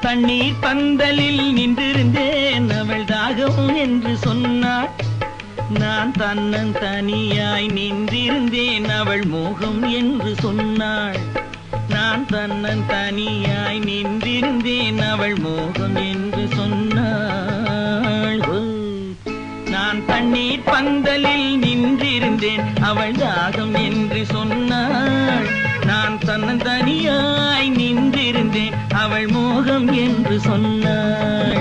தண்ணீர் பந்தலில் நின்றிருந்தேன் அவள் தாகம் என்று சொன்னாள். நான் தன்னன் தனியாய் நின்றிருந்தேன் அவள் மோகம் என்று சொன்னாள். நான் தன்னன் தனியாய் நின்றிருந்தேன் அவள் மோகம் என்று சொன்னாள். நான் தண்ணீர் பந்தலில் நின்றிருந்தேன் அவள் தாகம் என்று சொன்னாள். நான் தன்னன் தனியாய் நின்றிருந்தேன் அவள் மோகம் என்று சொன்னாள்.